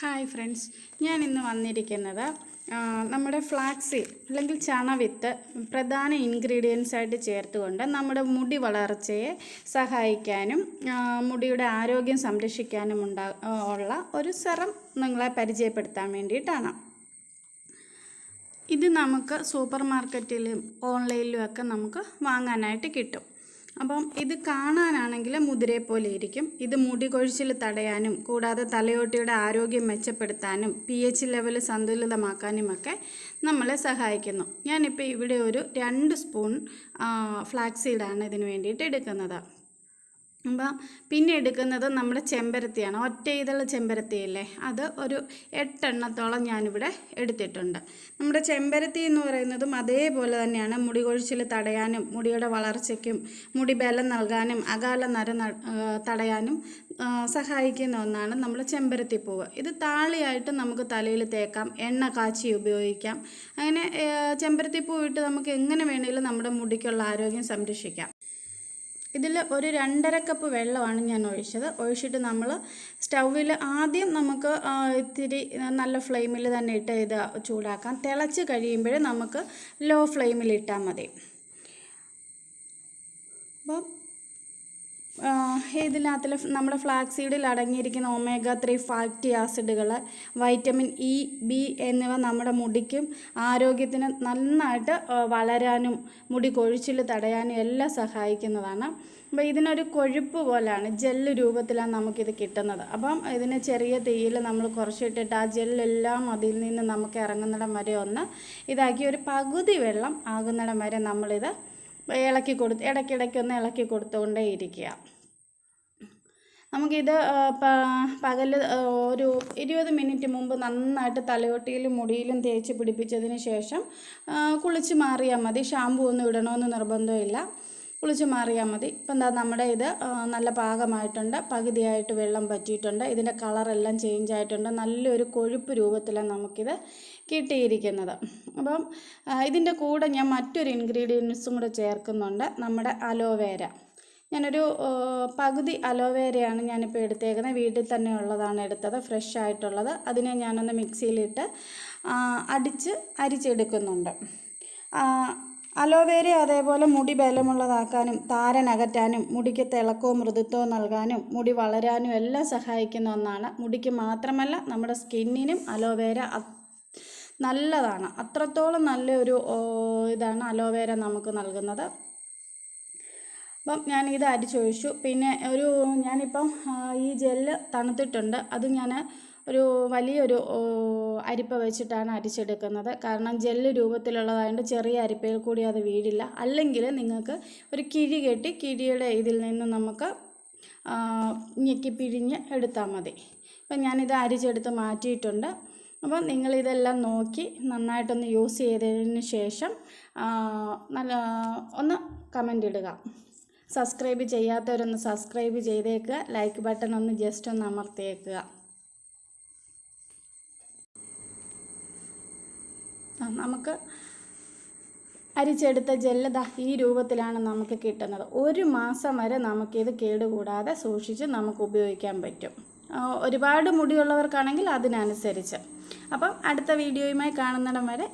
Hi friends, ഞാൻ ഇന്ന് വന്നിരിക്കുന്നത് നമ്മുടെ ഫ്ലാക്സീഡ് അല്ലെങ്കിൽ ചണവിത്ത് പ്രധാന ഇൻഗ്രീഡിയൻസ് ആയിട്ട് ചേർത്തുകൊണ്ട് നമ്മുടെ മുടി വളർച്ചയെ സഹായിക്കാനും മുടിയുടെ ആരോഗ്യം സംരക്ഷിക്കാനും ഉള്ള ഒരു സെറം നിങ്ങളെ പരിചയപ്പെടുത്താൻ വേണ്ടിയിട്ടാണ്. ഇത് നമുക്ക് സൂപ്പർ മാർക്കറ്റിലും ഓൺലൈനിലും ഒക്കെ നമുക്ക് വാങ്ങാനായിട്ട് കിട്ടും. അപ്പം ഇത് കാണാനാണെങ്കിൽ മുതിരയെ പോലെ ഇരിക്കും. ഇത് മുടി കൊഴിച്ചിൽ തടയാനും കൂടാതെ തലയോട്ടിയുടെ ആരോഗ്യം മെച്ചപ്പെടുത്താനും pH ലെവൽ സന്തുലിതമാക്കാനുമൊക്കെ നമ്മളെ സഹായിക്കുന്നു. ഞാനിപ്പോൾ ഇവിടെ ഒരു 2 സ്പൂൺ ഫ്ലാക്സീഡാണ് ഇതിന് വേണ്ടിയിട്ട് എടുക്കുന്നത്. അപ്പം പിന്നെ എടുക്കുന്നത് നമ്മുടെ ചെമ്പരത്തിയാണ്. ഒറ്റ ഇതുള്ള ചെമ്പരത്തിയല്ലേ, അത് ഒരു 8 എണ്ണത്തോളം ഞാനിവിടെ എടുത്തിട്ടുണ്ട്. നമ്മുടെ ചെമ്പരത്തി എന്ന് പറയുന്നതും അതേപോലെ തന്നെയാണ് മുടി കൊഴിച്ചിൽ തടയാനും മുടിയുടെ വളർച്ചയ്ക്കും മുടി ബലം നൽകാനും അകാല നര തടയാനും സഹായിക്കുന്ന ഒന്നാണ് നമ്മുടെ ചെമ്പരത്തിപ്പൂവ്. ഇത് താളിയായിട്ട് നമുക്ക് തലയിൽ തേക്കാം, എണ്ണ കാച്ചി ഉപയോഗിക്കാം. അങ്ങനെ ചെമ്പരത്തിപ്പൂവ് ഇട്ട് നമുക്ക് എങ്ങനെ വേണമെങ്കിലും നമ്മുടെ മുടിക്കുള്ള ആരോഗ്യം സംരക്ഷിക്കാം. ഇതിൽ ഒരു 2.5 കപ്പ് വെള്ളമാണ് ഞാൻ ഒഴിച്ചിട്ട് നമ്മൾ സ്റ്റൗവിൽ ആദ്യം നമുക്ക് ഇത്തിരി നല്ല ഫ്ലെയിമിൽ തന്നെ ഇട്ട് ഇത് ചൂടാക്കാം. തിളച്ച് കഴിയുമ്പോൾ നമുക്ക് ലോ ഫ്ലെയിമിൽ ഇട്ടാൽ മതി. അപ്പം ഇതിനകത്തിൽ നമ്മുടെ ഫ്ലാക്സീഡിൽ അടങ്ങിയിരിക്കുന്ന omega-3 ഫാറ്റി ആസിഡുകൾ, വൈറ്റമിൻ E, B എന്നിവ നമ്മുടെ മുടിക്കും ആരോഗ്യത്തിന് നന്നായിട്ട് വളരാനും മുടി കൊഴിച്ചിൽ തടയാനും എല്ലാം സഹായിക്കുന്നതാണ്. അപ്പോൾ ഇതിനൊരു കൊഴുപ്പ് പോലെയാണ്, ജെല്ല് രൂപത്തിലാണ് നമുക്കിത് കിട്ടുന്നത്. അപ്പം ഇതിന് ചെറിയ തീയിൽ നമ്മൾ കുറച്ചിട്ടിട്ട് ആ ജെല്ലെല്ലാം അതിൽ നിന്ന് നമുക്ക് ഇറങ്ങുന്നിടം വരെ ഒന്ന് ഇതാക്കി ഒരു പകുതി വെള്ളം ആകുന്നിടം വരെ നമ്മളിത് ഇടയ്ക്കിടയ്ക്ക് ഒന്ന് ഇളക്കി കൊടുത്തുകൊണ്ടേ ഇരിക്കുക. നമുക്കിത് പകൽ ഒരു 20 മിനിറ്റ് മുമ്പ് നന്നായിട്ട് തലയോട്ടിയിലും മുടിയിലും തേച്ച് പിടിപ്പിച്ചതിന് ശേഷം കുളിച്ച് മാറിയാൽ മതി. ഷാമ്പു ഒന്നും ഇടണമെന്ന് നിർബന്ധമില്ല, കുളിച്ച് മാറിയാൽ മതി. ഇപ്പം എന്താ നമ്മുടെ ഇത് നല്ല പാകമായിട്ടുണ്ട്, പകുതിയായിട്ട് വെള്ളം പറ്റിയിട്ടുണ്ട്, ഇതിൻ്റെ കളറെല്ലാം ചേഞ്ച് ആയിട്ടുണ്ട്, നല്ലൊരു കൊഴുപ്പ് രൂപത്തിലാണ് നമുക്കിത് കിട്ടിയിരിക്കുന്നത്. അപ്പം ഇതിൻ്റെ കൂടെ ഞാൻ മറ്റൊരു ഇൻഗ്രീഡിയൻസും കൂടെ ചേർക്കുന്നുണ്ട്, നമ്മുടെ അലോവേര. ഞാനൊരു പകുതി അലോവേരയാണ് ഞാനിപ്പോൾ എടുത്തേക്കുന്നത്. വീട്ടിൽ തന്നെ ഉള്ളതാണ് എടുത്തത്, ഫ്രഷ് ആയിട്ടുള്ളത്. അതിനെ ഞാനൊന്ന് മിക്സിയിലിട്ട് അരിച്ചെടുക്കുന്നുണ്ട്. അലോവേര അതേപോലെ മുടി ബലമുള്ളതാക്കാനും താരനകറ്റാനും മുടിക്ക് തിളക്കവും മൃദുത്വവും നൽകാനും മുടി വളരാനും എല്ലാം സഹായിക്കുന്ന ഒന്നാണ്. മുടിക്ക് മാത്രമല്ല നമ്മുടെ സ്കിന്നിനും അലോവേര നല്ലതാണ്. അത്രത്തോളം നല്ലൊരു ഇതാണ് അലോവേര നമുക്ക് നൽകുന്നത്. അപ്പം ഞാനിത് അരിച്ചൊഴിച്ചു. പിന്നെ ഞാനിപ്പം ഈ ജെല്ല് തണുത്തിട്ടുണ്ട്, അത് ഞാൻ ഒരു വലിയൊരു അരിപ്പ വെച്ചിട്ടാണ് അരിച്ചെടുക്കുന്നത്. കാരണം ജെല്ല് രൂപത്തിലുള്ളതായതുകൊണ്ട് ചെറിയ അരിപ്പയിൽ കൂടി അത് വീഴില്ല. അല്ലെങ്കിൽ നിങ്ങൾക്ക് ഒരു കിഴി കെട്ടി കിഴിയുടെ ഇതിൽ നിന്ന് നമുക്ക് ഞെക്കി പിഴിഞ്ഞ് എടുത്താൽ മതി. അപ്പം ഞാനിത് അരിച്ചെടുത്ത് മാറ്റിയിട്ടുണ്ട്. അപ്പം നിങ്ങളിതെല്ലാം നോക്കി നന്നായിട്ടൊന്ന് യൂസ് ചെയ്തതിന് ശേഷം ഒന്ന് കമൻ്റ് ഇടുക. സബ്സ്ക്രൈബ് ചെയ്യാത്തവരൊന്ന് സബ്സ്ക്രൈബ് ചെയ്തേക്കുക. ലൈക്ക് ബട്ടൺ ഒന്ന് ജസ്റ്റ് ഒന്ന് അമർത്തിയേക്കുക. നമുക്ക് അരിച്ചെടുത്ത ജെല്ല് ഈ രൂപത്തിലാണ് നമുക്ക് കിട്ടുന്നത്. 1 മാസം വരെ നമുക്കിത് കേടുകൂടാതെ സൂക്ഷിച്ച് നമുക്ക് ഉപയോഗിക്കാൻ പറ്റും. ഒരുപാട് മുടിയുള്ളവർക്കാണെങ്കിൽ അതിനനുസരിച്ച്. അപ്പം അടുത്ത വീഡിയോയുമായി കാണുന്നിടം വരെ